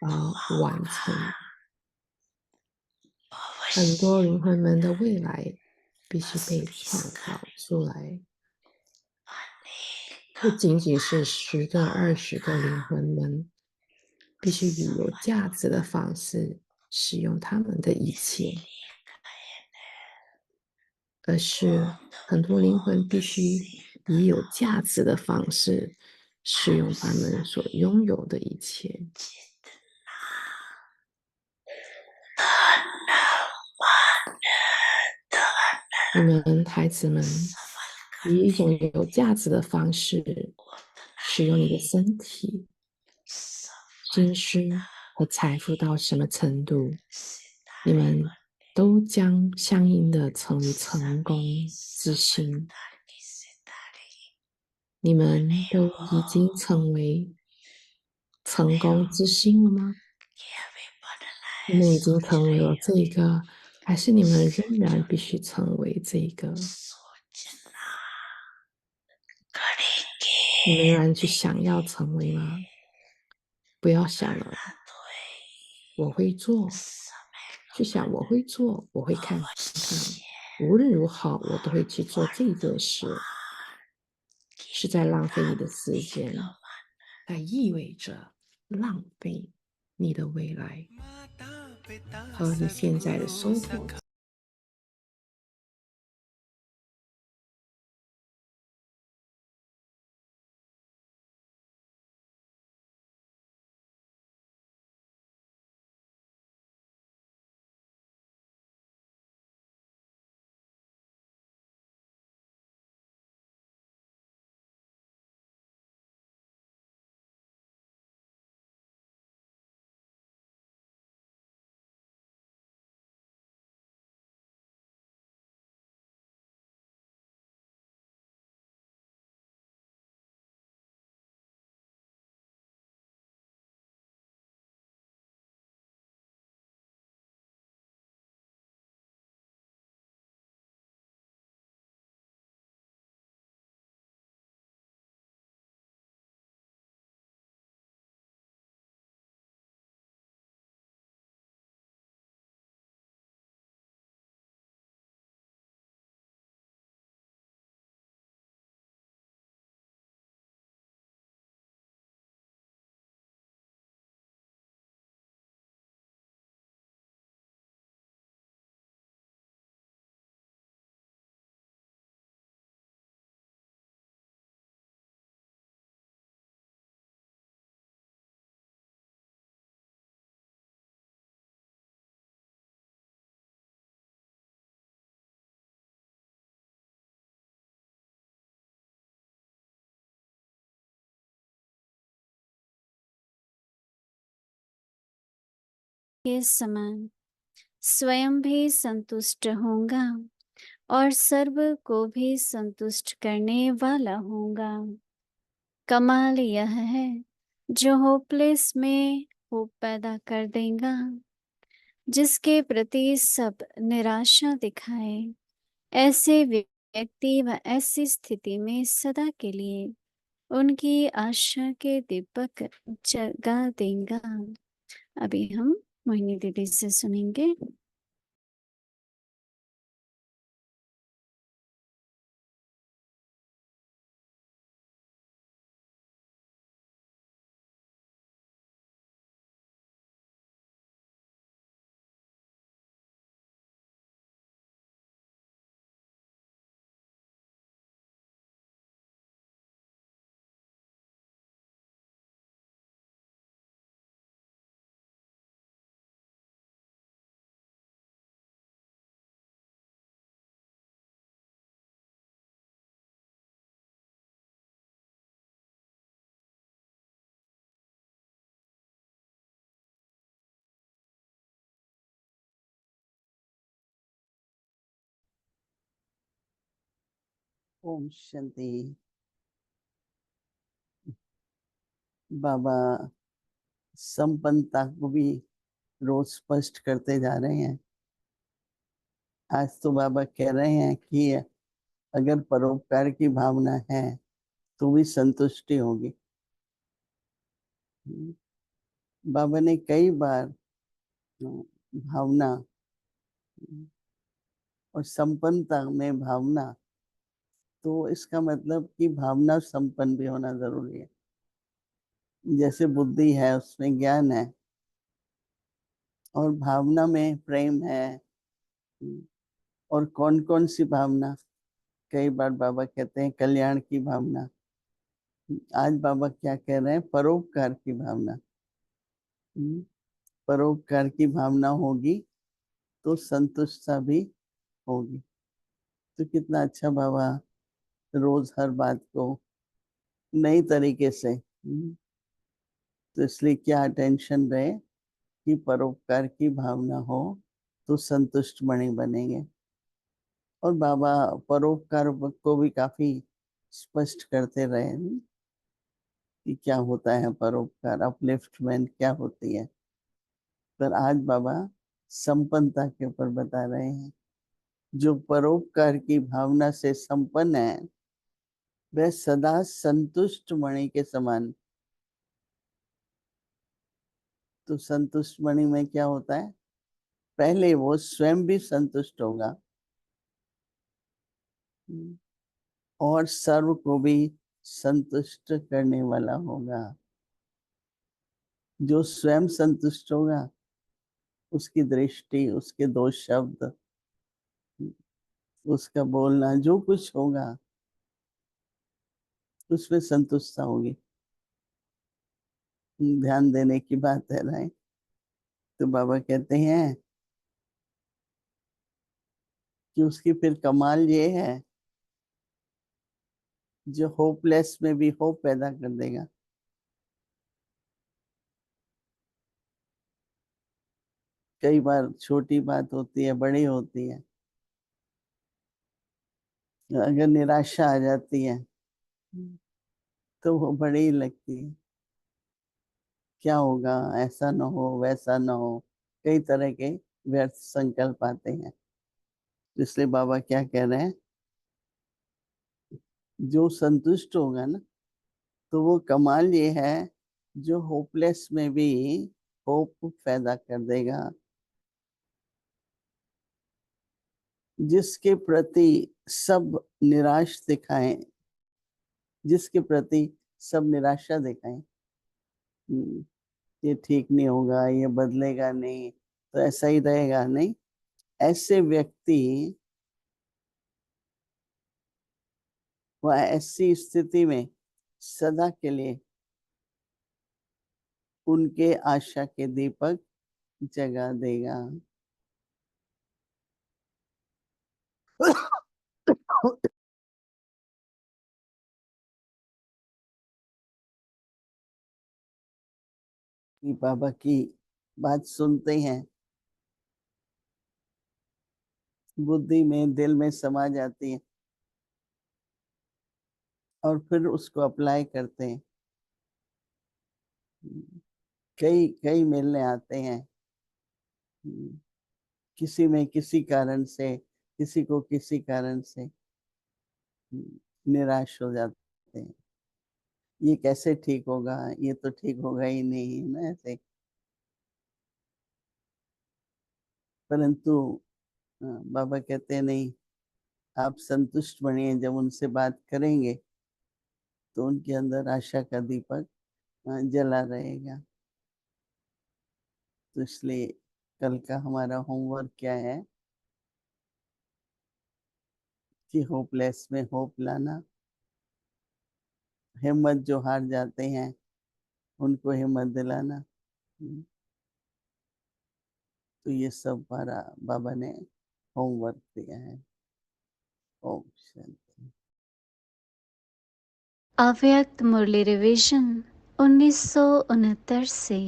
完成。很多灵魂们的未来必须被创造出来，不仅仅是10个、20个灵魂们必须以有价值的方式使用他们的一切，而是很多灵魂必须以有价值的方式使用他们所拥有的一切。你们孩子们以一种有价值的方式使用你的身体、心思和财富到什么程度，你们都将相应的成为成功之星。你们都已经成为成功之星了吗？你们已经成为了这个，还是你们仍然必须成为这个？你们仍然去想要成为吗？不要想了，我会做。去想我会做，我会看看，无论如何我都会去做这件事。是在浪费你的时间，它意味着浪费你的未来和你现在的收获。के समान स्वयं भी संतुष्ट होऊंगा और सर्व को भी संतुष्ट करने वाला होऊंगा। कमाल यह है जो होपलेस में होप पैदा कर देगा, जिसके प्रति सब निराशा दिखाए। ऐसे व्यक्ति व ऐसी स्थिति में सदा के लिए उनकी आशा के दीपक जगा देगा। अभी हम मोहिनी दीदी से सुनेंगे। ओम शांति। बाबा संपन्नता को भी रोज स्पष्ट करते जा रहे हैं। आज तो बाबा कह रहे हैं कि अगर परोपकार की भावना है तो भी संतुष्टि होगी। बाबा ने कई बार भावना और संपन्नता में भावना, तो इसका मतलब कि भावना संपन्न भी होना ज़रूरी है। जैसे बुद्धि है उसमें ज्ञान है और भावना में प्रेम है। और कौन-कौन सी भावना? कई बार बाबा कहते हैं कल्याण की भावना। आज बाबा क्या कह रहे हैं? परोपकार की भावना। परोपकार की भावना होगी तो संतुष्टता भी होगी। तो कितना अच्छा बाबा रोज हर बात को नई तरीके से, तो इसलिए क्या टेंशन रहे कि परोपकार की भावना हो तो संतुष्ट मणि बनेंगे। और बाबा परोपकार को भी काफी स्पष्ट करते रहे कि क्या होता है परोपकार, अपलिफ्टमेंट क्या होती है। पर आज बाबा संपन्नता के ऊपर बता रहे हैं। जो परोपकार की भावना से संपन्न है वह सदा संतुष्ट मणि के समान। तो संतुष्ट मणि में क्या होता है? पहले वो स्वयं भी संतुष्ट होगा और सर्व को भी संतुष्ट करने वाला होगा। जो स्वयं संतुष्ट होगा उसकी दृष्टि, उसके दो शब्द, उसका बोलना, जो कुछ होगा उसमें संतुष्टता होगी। ध्यान देने की बात है ना। तो बाबा कहते हैं कि उसकी फिर कमाल ये है जो होपलेस में भी होप पैदा कर देगा। कई बार छोटी बात होती है, बड़ी होती है। अगर निराशा आ जाती है तो वो बड़ी ही लगती है। क्या होगा, ऐसा ना हो, वैसा ना हो, कई तरह के व्यर्थ संकल्प आते हैं। इसलिए बाबा क्या कह रहे हैं? जो संतुष्ट होगा ना, तो वो कमाल ये है जो होपलेस में भी होप पैदा कर देगा। जिसके प्रति सब निराश दिखाएं, जिसके प्रति सब निराशा दिखाएं, ये ठीक नहीं होगा, ये बदलेगा नहीं, तो ऐसा ही रहेगा नहीं, ऐसे व्यक्ति वह ऐसी स्थिति में सदा के लिए उनके आशा के दीपक जगा देगा। कि बाबा की बात सुनते हैं, बुद्धि में, दिल में समा जाती है और फिर उसको अप्लाई करते हैं। कई कई मिलने आते हैं, किसी में किसी कारण से, किसी को किसी कारण से निराश हो जाते हैं। ये कैसे ठीक होगा, ये तो ठीक होगा ही नहीं ना, ऐसे। परंतु बाबा कहते हैं नहीं, आप संतुष्ट बनिए। जब उनसे बात करेंगे तो उनके अंदर आशा का दीपक जला रहेगा। तो इसलिए कल का हमारा होमवर्क क्या है कि होपलेस में होप लाना, हिम्मत जो हार जाते हैं उनको हिम्मत दिलाना। तो ये सब हमारा बाबा ने होमवर्क दिया है। ओम शांति। अव्यक्त मुरली रिवीजन 1969 से।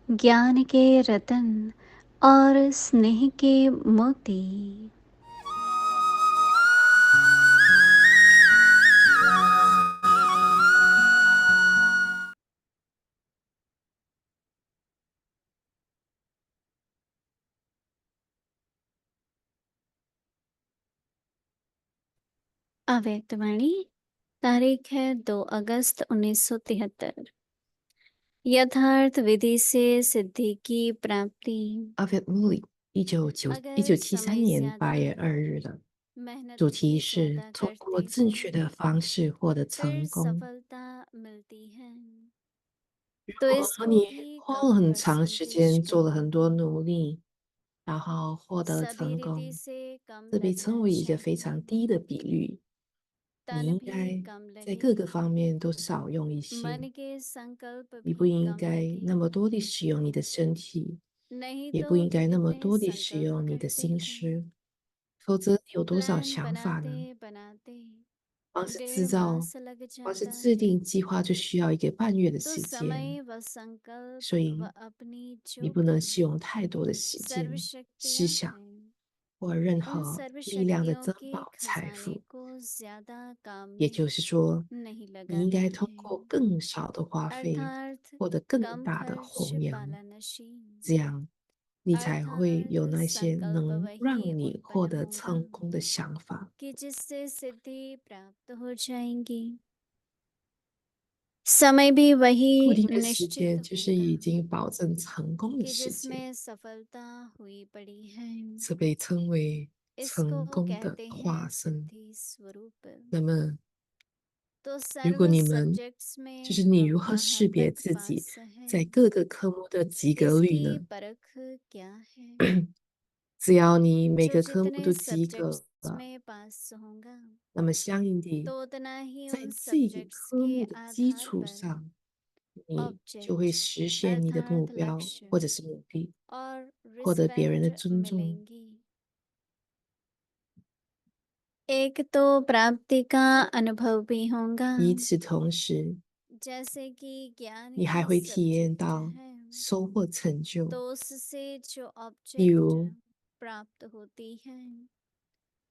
ज्ञान के रतन और स्नेह के मोती। अव्यक्तवाणी, तारीख है 2 अगस्त 1973। यथार्थ विधि से सिद्धि की प्राप्ति 阿菲穆里1973 年8月2日的 मेहनत 主 की 题是 ज्यादा 通过 करते 正 हो 确的方式获得 फिर 成功。 सफलता मिलती है 如 तो 果 इसको 你 भी 花 कम 了很长时 परसेंटेज 间，做了 करो 很多努力，然后获得 सभी 成 रीति 功， से कम 这被称 लगना 为一个非常 चाहिए 低的比率。你 तन 应 भी 该 कम 在 लगे 各个方面都少用一些， मन के संकल्प 你不 भी 应 कम 该 लगे 那么多地使用你的身体， नहीं 也 तो 不应该那么 कितने 多地使 संकल्प 用你的 करते 心 हैं 思，否则你有多少 प्लान 想法 बनाते 呢？ बनाते 光是 डेढ़ 制造， मास लग 光是 जाता 制 है 定计划就需要1个半月的 तो 时间， समय व संकल्प 所 व 以 अपनी 你 जो 不能 भी 使用太多的时 सर्व 间、思 शक्तियां 想 हैं 或任 उन 何 सर्व 力量的 शक्तियों 增 के 宝财 खजाने 富。 को ज्यादा काम 也 में 就是说， नहीं 你应 लगाना 该通 है 过更少的花费 अर्थात 获得更 कम 大的 खर्च 弘扬， पालनशील 这样你才会 अर्थात 有那些 संकल्प 能 वही 让你获 उत्पन्न 得 होगा 成功的想法。 कि जिससे सिद्धि प्राप्त हो जाएंगी समय भी 固 वही 定的时 निश्चित 间就是已 होगा 经保证成功的 कि 时间， जिसमें सफलता हुई पड़ी है 这被称为 इसको 成功的 कहते 化 हैं 身。 सिद्धि स्वरूप 那么， तो 如 सर्व 果你们 सब्जेक्ट्स 就 में 是你 हम 如何 कहाँ 识别 तक 自己 पास हैं 在各个科目的及格率 इसकी 呢？ परख क्या है 只要你每 जो 个科目 जितने 都及格 सब्जेक्ट्स 了， में पास होगा 那么相应地， तो उतना ही 在 उन 这个 सब्जेक्ट्स 科 के 目的基 आधार 础 पर 上，你就会 ऑब्जेक्ट 实现你的目 अर्थात 标 लक्ष्य 或者是目的， और 获得别人的 रिस्पेक्ट 尊重。 मिलेंगी एक तो प्राप्ति का अनुभव भी होगा 与此同时， जैसे कि ज्ञान 你还 ही 会体验 सब्जेक्ट 到 है 收获成就， तो उससे जो 例 ऑब्जेक्ट 如 प्राप्त होती है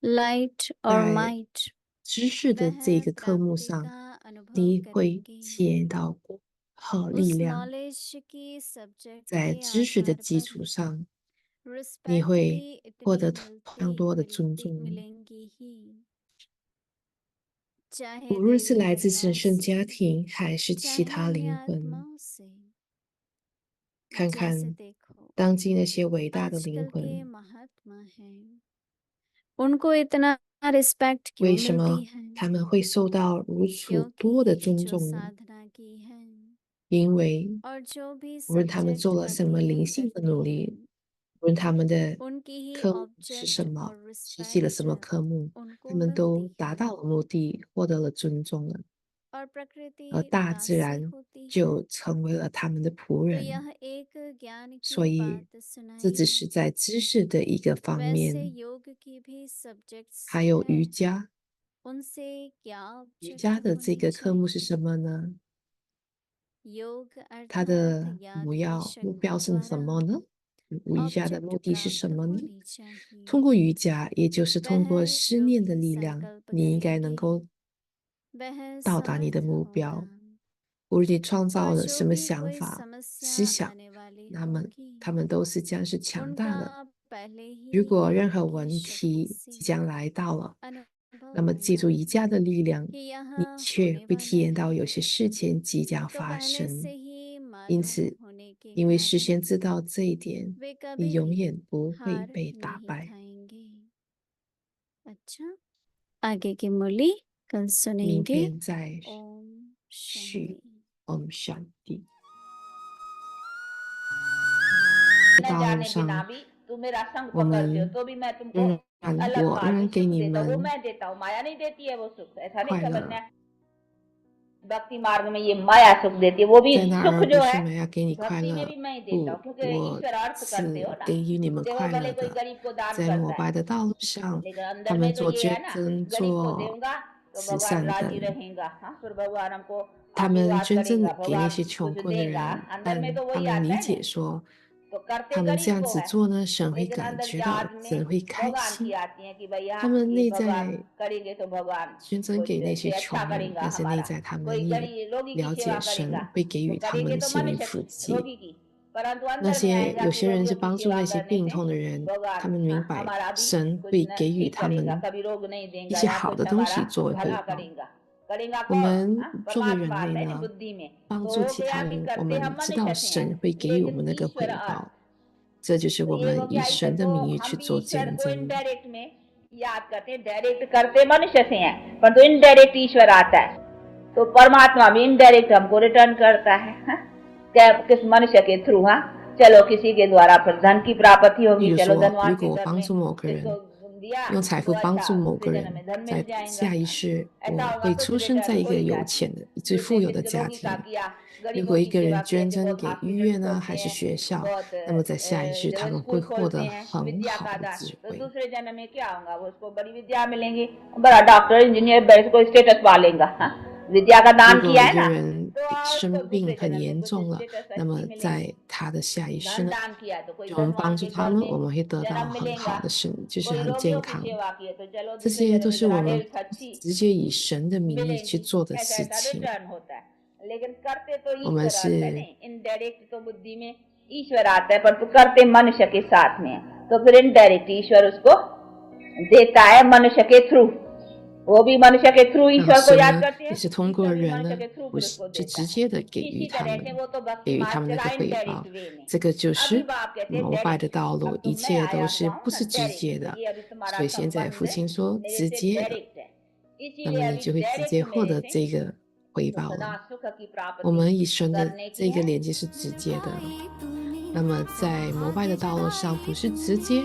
लाइट और 在 माइट 知识的 वह 这个科目 प्राप्ति 上， का अनुभव 你会 करेंगी 体验到光和力 उस 量。 नॉलेज की सब्जेक्ट 在 के 知识的 आधार 基 पर 础上， 你 रिस्पेक्ट 会 भी 获 इतनी 得同样多的尊重。 मिलेंगी ही चाहे 无论是 देवी 来自 देवताओं 神圣 से 家庭，还是其 चाहे 他 अन्य 灵魂， आत्माओं से 看 जैसे 看 देखो 当今那些伟大的灵 आजकल के 魂， महात्मा हैं उनको इतना रिस्पेक्ट 为 क्यों 什 मिलती 么 है 他们会受到如此多的 क्योंकि 尊 जो 重呢？ साधना की है 因为 और जो भी 无论他们 सब्जेक्ट 做了什么 अध्ययन 灵性的 करते 努力， हैं 无论他们的 उनकी ही 科目是 ऑब्जेक्ट 什么， और 学习了什 रिस्पेक्ट 么科目，他 उनको 们都 मिलती 达 है 到了目的，获得了尊重了， और 而 प्रकृति 大自 दासी 然 होती है 就成为了他们的仆 तो 人。 यह एक ज्ञान 所 की 以， बात 这只 सुनाई 是在知识的一个方 वैसे 面， योग की भी सब्जेक्ट्स 还有 है 瑜伽。 उनसे क्या 瑜 ऑब्जेक्ट 伽的这 होने 个科目是 चाहिए 什么呢？ योग 它 अर्थात 的 याद 主 की 要目 शक्ति 标是 द्वारा 什么呢？瑜伽的 ऑब्जेक्ट 目的是 प्राप्त 什么呢？ होनी चाहिए 通过瑜伽，也就是通 वह 过思念的 योगी 力量， संकल्प 你应该能 करेंगे 够 वह 到达你的 समर्थ 目 होगा 标。无论你创造 और 了 जो 什么 भी 想 कोई 法、 समस्या 思想， आने वाली 那么 होगी 他们都是将是强大的。 उनका पहले 如 ही 果任 योग 何 की 问 शक्ति 题 से 即将来到了， अनुभव 那么借助 होगा 瑜伽的力量， कि 你 यहाँ 却 होने 会体 वाला 验到 है 有些事情即将 तो 发 पहले से 生。 ही 因 मालूम 此， होने के 因为事 कारण 先知道这一点， वे 你 कभी 永 भी 远不会 हार 被打 नहीं 败。 खाएंगे अच्छा आगे की मुरली कल 明 सुनेंगे 天再 ओम 续 शांति Om Shanti。 न 道路 जाने बिना 上， भी तुम मेरा संग 我 पकड़ते हो 们 तो भी मैं तुमको 仍然 अलग 我仍 मार्ग 然给 सुख 你 देता हूँ वो 们 मैं देता हूँ माया नहीं देती है वो सुख ऐसा नहीं 快 समझना 乐， भक्ति मार्ग में ये माया सुख देती है वो भी 在那 सुख 儿不 जो 是 है 没有给你快 भक्ति में 乐， भी मैं ही देता हूँ 不， क्योंकि 我 ईश्वर अर्थ करते हो 是 ना 给予你们 देखो 快 भले 乐 कोई 的。 गरीब को दान 在抹 करता है 白的道路上， लेकिन 他 अंदर 们 में तो 做 ये 捐 है ना 赠、 गरीब को 做 देऊंगा तो 慈 भगवान 善 राजी 等， रहेगा हाँ फिर भगवान हमको 他们 आशीर्वाद 捐赠 करेगा 给那 भगवान 些穷 कुछ 困的 देगा 人， अंदर में 但 तो 他 वही 们 आता 理 है ना 解说， तो करते 他们这 गरीब 样 को 子 है 做呢，神会 लेकिन 感 अंदर 觉 क्या 到， आदमी 神会开 भगवान की 心。 आती है कि भैया 他们 ये 内 भगवान 在 करेंगे तो भगवान 捐赠 कुछ 给那 से 些 अच्छा 穷人， करेगा 但是内 हमारा 在他们 कोई 也 गरीब रोगी की 了 सेवा 解 करेगा 神会给 तो 予他 करेंगे 们 तो 心灵 मनुष्य 福气。 रोगी की परंतु 那 अंदर में 些 आएगा 有 कि 些人是 रोगियों की 帮助 सेवा 那些 करने 病 से 痛的人， भगवान 他们明 हाँ, 白 हमारा भी 神 कुछ 会 न 给予 ठीक 他 करेगा 们 कभी रोग नहीं 一 देगा 些 या 好 कुछ 的东 हमारा 西作为 भला 回报。 करेगा करेगा 我 कौन 们 हाँ? 作为 परमात्मा 人 आता 类 है ना 呢， बुद्धि में 帮 तो 助 हो 其 गया 他 कि 人，我 करते हम 们知 मनुष्य 道 से 神 हैं 会给予我 लेकिन 们那个 ईश्वर 回 अर्थ 报，这就是我 तो ये 们 हो 以 गया इधर 神的 को 名义去 हम भी 做 ईश्वर 见 को 证。 इनडायरेक्ट में याद करते हैं डायरेक्ट करते मनुष्य से हैं परंतु इनडायरेक्ट ईश्वर आता है तो परमात्मा भी इनडायरेक्ट हमको रिटर्न करता है हाँ? किस मनुष्य के थ्रू हाँ चलो किसी के द्वारा फिर धन की प्राप्ति 例 होगी 如 चलो 说， धनवान 如果 के 我 घर 帮 में 助某个 इसको 人， दिया 用财 तो 富帮 अच्छा 助某个 दूसरे जन्म 人， में धन 在 मिल जाएगा 下一世 ऐसा 我 होगा 会 कुछ 出生在 रिटर्न 一 हो 个 ही 有 जाता 钱的、最 दूसरे 富有的 किसी 家 रोगी का 庭。 किया 如 गरीबों 果一 की 个 सेवा 人 की 捐 ऐसे 赠 बहुत 给医 हॉस्पिटल 院呢， खोलते 还是 हैं 学校， बहुत 那么在下一世 जो 他们 स्कूल 会获 खोलते 得 हैं 很 विद्या 好 का 的 दान 智 तो 慧。 दूसरे जन्म में क्या होगा वो उसको बड़ी विद्या मिलेंगी बड़ा डॉक्टर इंजीनियर बैठ को स्टेटस पा लेगा हाँ? विद्या का 如 दान 果 किया 一 है 个 ना 人 तो उसको 生 दूसरे 病很 जन्म में 严 कुछ 重了， स्टेटस 那 अच्छी 么 मिलेगी 在他的下一世 धन 呢， दान किया तो कोई 就我们 धनवान 帮助 के 他 घर 们， में 我们会得到 जन्म 很 मिलेगा 好的身，就是 कोई 很 रोगियों 健 की 康。 सेवा की है तो चलो 这 दूसरे 些 जन्म 都 में 是我 जरा 们 हेल्थ अच्छी 直接以神的名义去 मिलेंगी 做的 ऐसा 事 ऐसा 情。 रिटर्न होता है लेकिन करते तो 我们 ईश्वर अर्थ है 是 नहीं इनडायरेक्ट तो बुद्धि में ईश्वर आता है परंतु करते मनुष्य के साथ में है। तो फिर इनडायरेक्ट ईश्वर उसको देता है मनुष्य के थ्रू वो भी मनुष्य के थ्रू 那 ईश्वर को 神 याद 呢， करते 也 हैं 是通过 ईश्वर भी 人 मनुष्य 呢， के थ्रू 不 फिर 是 उसको 是 देता 直 है 接的给予 इसी 他 तरह 们， से वो तो 给 भक्ति 予他 मार्ग 们那 चला 个回报。 इनडायरेक्ट वे में 这个就 अभी 是 बाप कहते हैं 膜拜的 डायरेक्ट 道路， अब 一 तो मैं 切都 आया 是 हुआ हूँ 不 ना 是直 डायरेक्ट 接 तो 的。 ये अभी तुम्हारा 所以现在 संबंध 父亲说 मेरे 直 से 接的， डायरेक्ट है 那 इसीलिए 么你 अभी 就会直接 डायरेक्ट 获 मेरे 得 से 这个回 तो 报 सदा 了。 सुख की 我 प्राप्ति 们以神的 करने की 这个 है 连接是直接的，那么在膜拜的道路上不是直接，